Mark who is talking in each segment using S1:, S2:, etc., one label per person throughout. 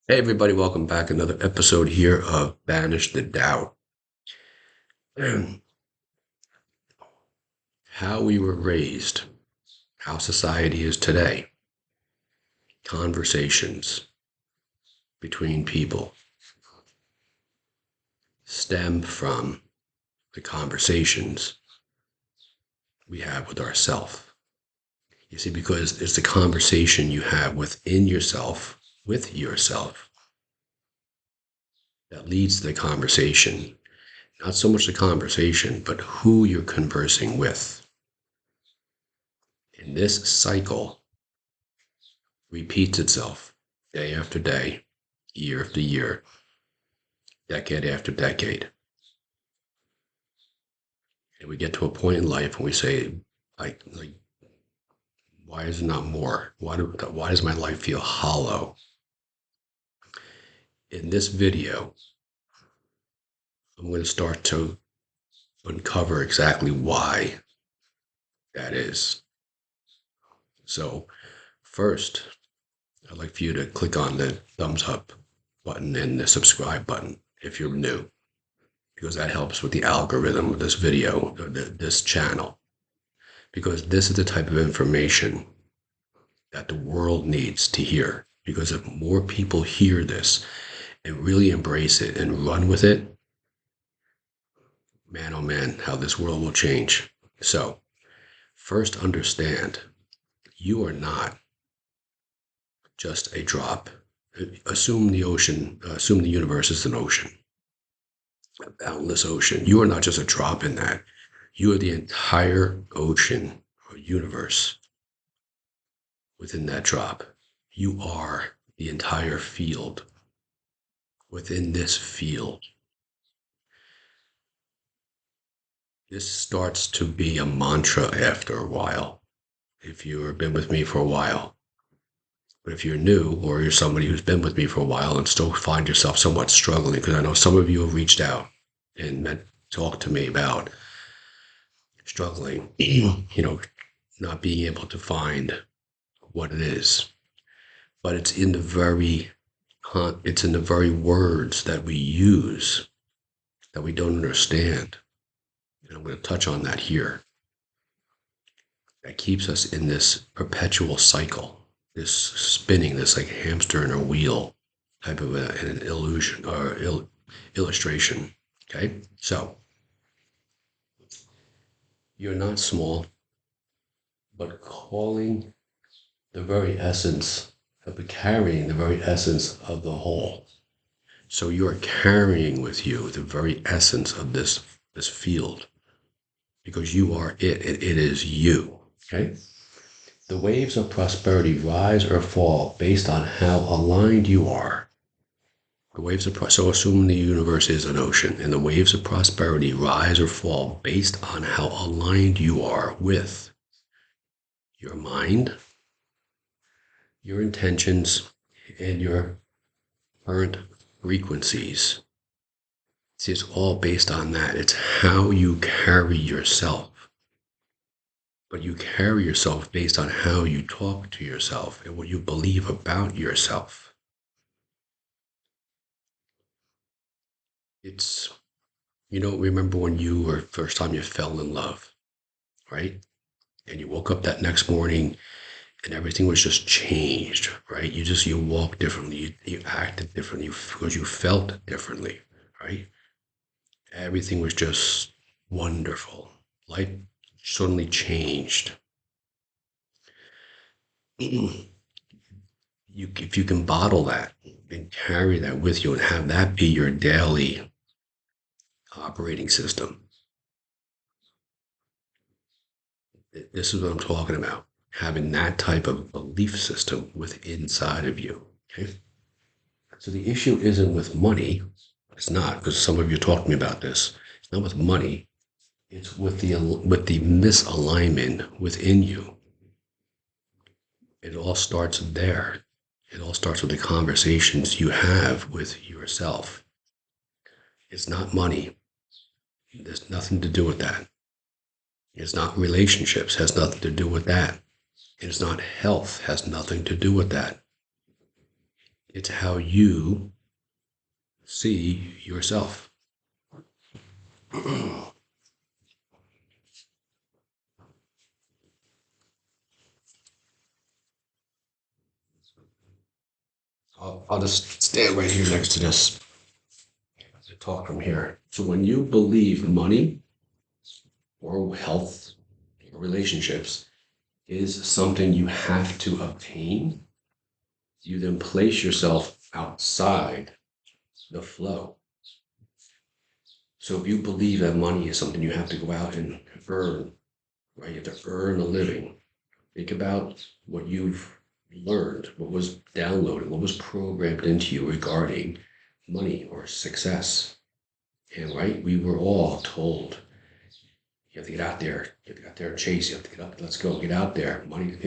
S1: Hey everybody, welcome back. Another episode here of Banish the Doubt. How we were raised, how society is today, conversations between people stem from the conversations we have with ourselves. You see, because it's the conversation you have within yourself, with yourself, that leads to the conversation. Not so much the conversation, but who you're conversing with. In this cycle, repeats itself day after day, year after year, decade after decade. And we get to a point in life when we say, like, why is it not more? Why does my life feel hollow? In this video, I'm going to start to uncover exactly why that is. So, first, I'd like for you to click on the thumbs up button and the subscribe button if you're new, because that helps with the algorithm of this video, this channel, because this is the type of information that the world needs to hear. Because if more people hear this and really embrace it and run with it, man, oh man, how this world will change. So, first understand you are not just a drop. Assume the ocean, assume the universe is an ocean, a boundless ocean. You are not just a drop in that. You are the entire ocean or universe within that drop. You are the entire field within this field. This starts to be a mantra after a while, if you've been with me for a while. But if you're new or you're somebody who's been with me for a while and still find yourself somewhat struggling, because I know some of you have reached out and talked to me about struggling, not being able to find what it is. But it's in the very words that we use that we don't understand. And I'm going to touch on that here. That keeps us in this perpetual cycle, this spinning, this like hamster in a wheel type of an illusion or illustration. Okay, so you're not small, but calling the very essence carrying the very essence of the whole. So you are carrying with you the very essence of this field because you are it. It is you. Okay. The waves of prosperity rise or fall based on how aligned you are. So assume the universe is an ocean, and the waves of prosperity rise or fall based on how aligned you are with your mind, your intentions, and your current frequencies. See, it's all based on that. It's how you carry yourself. But you carry yourself based on how you talk to yourself and what you believe about yourself. It's, remember when you were first time you fell in love, right? And you woke up that next morning and everything was just changed, right? You walked differently, you acted differently because you felt differently, right? Everything was just wonderful. Life suddenly changed. If you can bottle that and carry that with you and have that be your daily operating system, this is what I'm talking about. Having that type of belief system within inside of you. Okay. So the issue isn't with money. It's not, because some of you talked to me about this. It's not with money. It's with the misalignment within you. It all starts there. It all starts with the conversations you have with yourself. It's not money. There's nothing to do with that. It's not relationships, has nothing to do with that. It's not health, has nothing to do with that. It's how you see yourself. I'll just stand right here next to this to talk from here. So when you believe money or health or relationships is something you have to obtain, you then place yourself outside the flow. So if you believe that money is something you have to go out and earn, right? You have to earn a living. Think about what you've learned, what was downloaded, what was programmed into you regarding money or success. And right, we were all told you have to get out there, you have to get out there and chase, you have to get up, let's go, get out there. Money,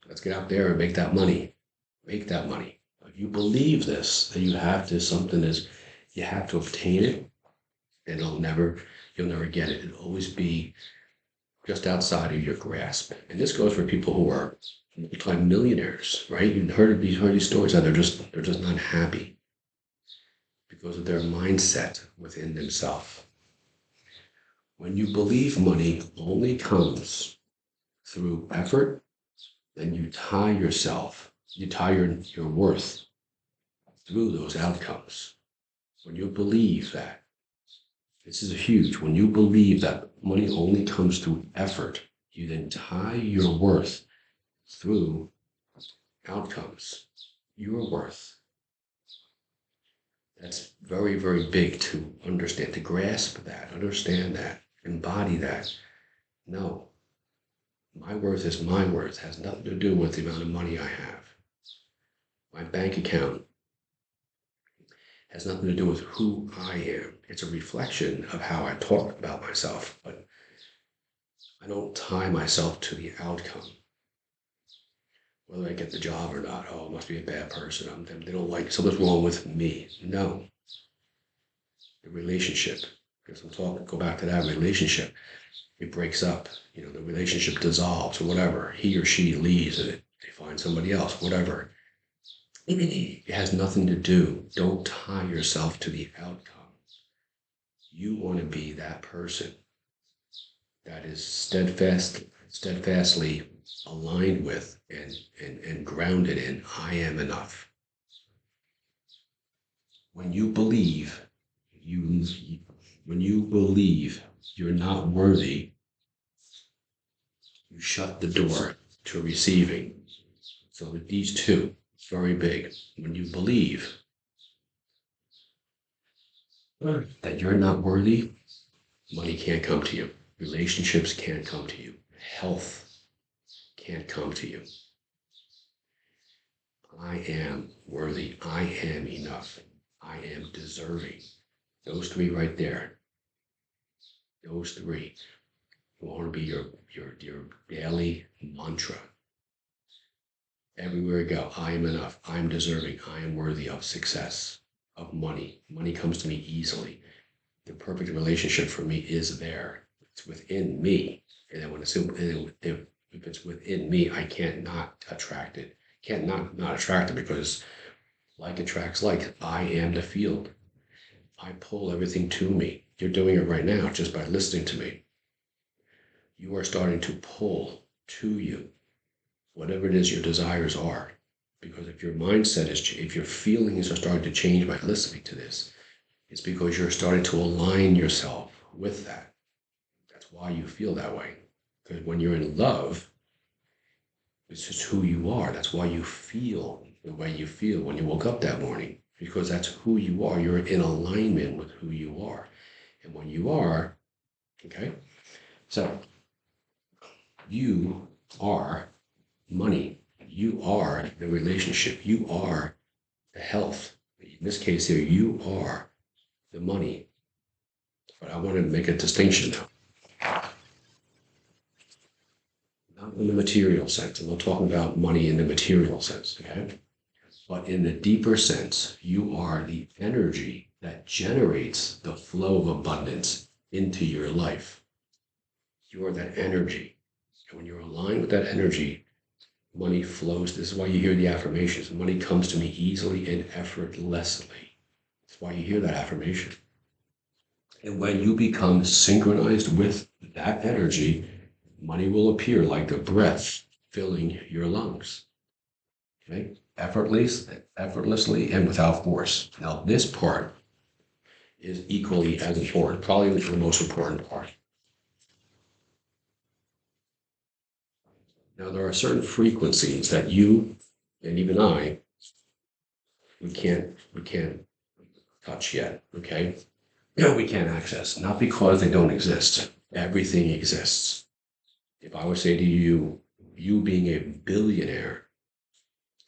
S1: let's get out there and make that money. Make that money. If you believe this, that you have to, something is, you have to obtain it, and you'll never get it. It'll always be just outside of your grasp. And this goes for people who are multi-millionaires, right? You've heard these stories how they're just not happy because of their mindset within themselves. When you believe money only comes through effort, then you tie your worth through those outcomes. When you believe that, this is huge, when you believe that money only comes through effort, you then tie your worth through outcomes, your worth. That's very, very big to understand, to grasp that, understand that, embody that. No, my worth is my worth, it has nothing to do with the amount of money I have. My bank account has nothing to do with who I am. It's a reflection of how I talk about myself, but I don't tie myself to the outcome. Whether I get the job or not, oh, it must be a bad person. They don't like, something's wrong with me. No. The relationship, because go back to that relationship. It breaks up, the relationship dissolves or whatever. He or she leaves and they find somebody else, whatever. It has nothing to do. Don't tie yourself to the outcome. You want to be that person that is steadfastly aligned with and grounded in I am enough. When you believe you're not worthy, you shut the door to receiving. So these two, very big. When you believe that you're not worthy, money can't come to you. Relationships can't come to you. Health can't come to you. I am worthy. I am enough. I am deserving. Those three right there. Those three want to be your daily mantra. Everywhere you go, I am enough. I am deserving. I am worthy of success, of money. Money comes to me easily. The perfect relationship for me is there. It's within me. And then if it's within me, I can't not attract it. Can't not attract it because like attracts like. I am the field. I pull everything to me. You're doing it right now just by listening to me. You are starting to pull to you whatever it is your desires are. Because if your mindset if your feelings are starting to change by listening to this, it's because you're starting to align yourself with that. That's why you feel that way. Because when you're in love, it's just who you are. That's why you feel the way you feel when you woke up that morning. Because that's who you are. You're in alignment with who you are. And when you are, okay, so you are money. You are the relationship. You are the health. In this case here, you are the money. But I want to make a distinction now. Not in the material sense. I'm not talking about money in the material sense, okay? But in the deeper sense, you are the energy that generates the flow of abundance into your life. You are that energy. And when you're aligned with that energy, Money flows. This is why you hear the affirmations. Money comes to me easily and effortlessly. That's why you hear that affirmation. And when you become synchronized with that energy, money will appear like a breath filling your lungs. Okay? Effortlessly and without force. Now, this part is equally as important, probably the most important part. Now, there are certain frequencies that you and even I, we can't touch yet. Okay? No, we can't access, not because they don't exist. Everything exists. If I would say to you, you being a billionaire,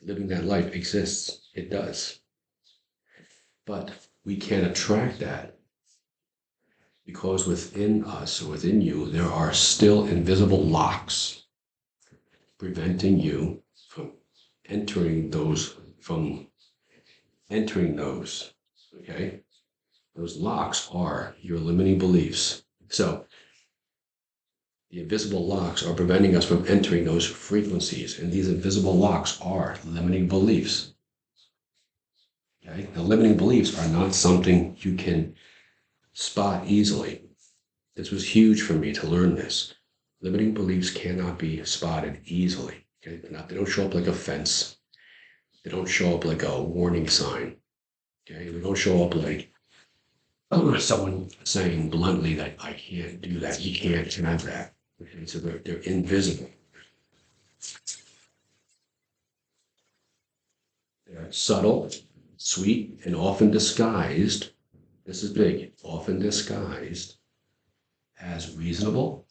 S1: living that life exists, it does. But we can't attract that because within us, or within you, there are still invisible locks preventing you from entering those, okay? Those locks are your limiting beliefs. So the invisible locks are preventing us from entering those frequencies, and these invisible locks are limiting beliefs. Okay? Now, limiting beliefs are not something you can spot easily. This was huge for me to learn this. Limiting beliefs cannot be spotted easily. Okay? They don't show up like a fence. They don't show up like a warning sign. Okay? They don't show up like someone saying bluntly that I can't do that. You can't have that. Okay? So they're invisible. They're subtle, sweet, and often disguised. This is big. Often disguised as reasonable,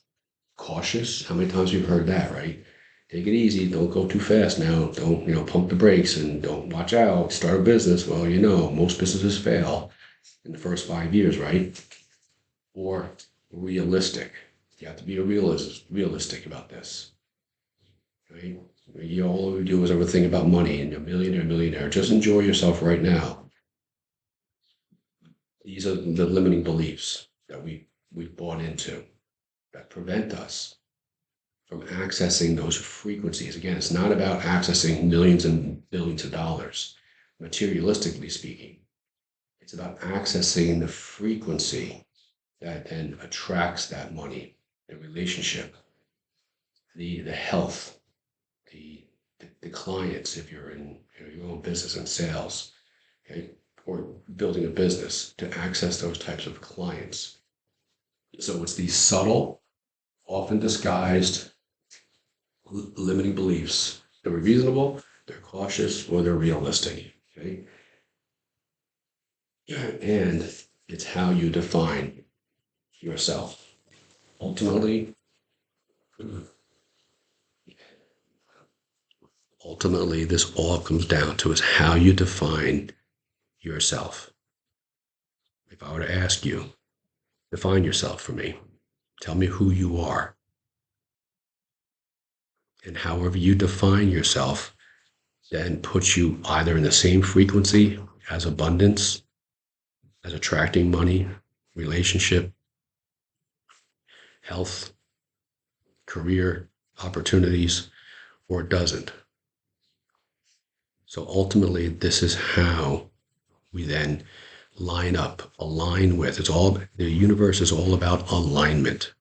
S1: cautious. How many times you've heard that, right? Take it easy. Don't go too fast now. Don't, pump the brakes and don't watch out. Start a business. Well, most businesses fail in the first 5 years, right? Or realistic. You have to be realistic about this, right? All we do is ever think about money and a millionaire. Just enjoy yourself right now. These are the limiting beliefs that we've bought into that prevent us from accessing those frequencies. Again, it's not about accessing millions and billions of dollars, materialistically speaking. It's about accessing the frequency that then attracts that money, the relationship, the health, the clients, if you're in your own business and sales, okay, or building a business to access those types of clients. So it's these subtle, often disguised limiting beliefs. They're reasonable, they're cautious, or they're realistic. Okay. And it's how you define yourself. Ultimately, this all comes down to is how you define yourself. If I were to ask you, define yourself for me, tell me who you are. And however you define yourself then puts you either in the same frequency as abundance, as attracting money, relationship, health, career opportunities, or it doesn't. So ultimately, this is how we then align with. The universe is all about alignment.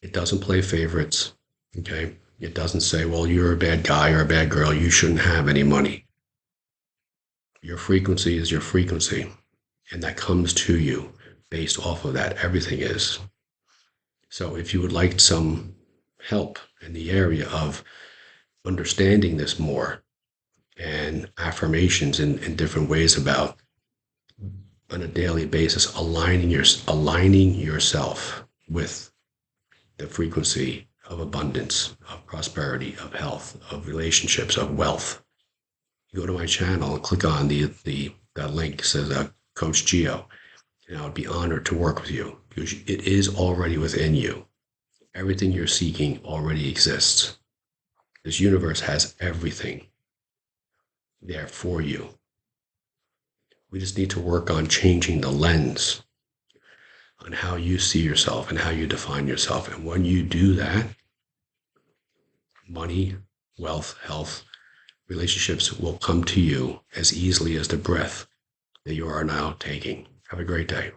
S1: It doesn't play favorites. Okay. It doesn't say, well, you're a bad guy or a bad girl. You shouldn't have any money. Your frequency is your frequency, and that comes to you based off of that. Everything is. So if you would like some help in the area of understanding this more and affirmations in different ways about on a daily basis, aligning yourself with the frequency of abundance, of prosperity, of health, of relationships, of wealth. You go to my channel and click on that link that says Coach Geo, and I would be honored to work with you because it is already within you. Everything you're seeking already exists. This universe has everything there for you. We just need to work on changing the lens on how you see yourself and how you define yourself. And when you do that, money wealth, health, relationships will come to you as easily as the breath that you are now taking. Have a great day.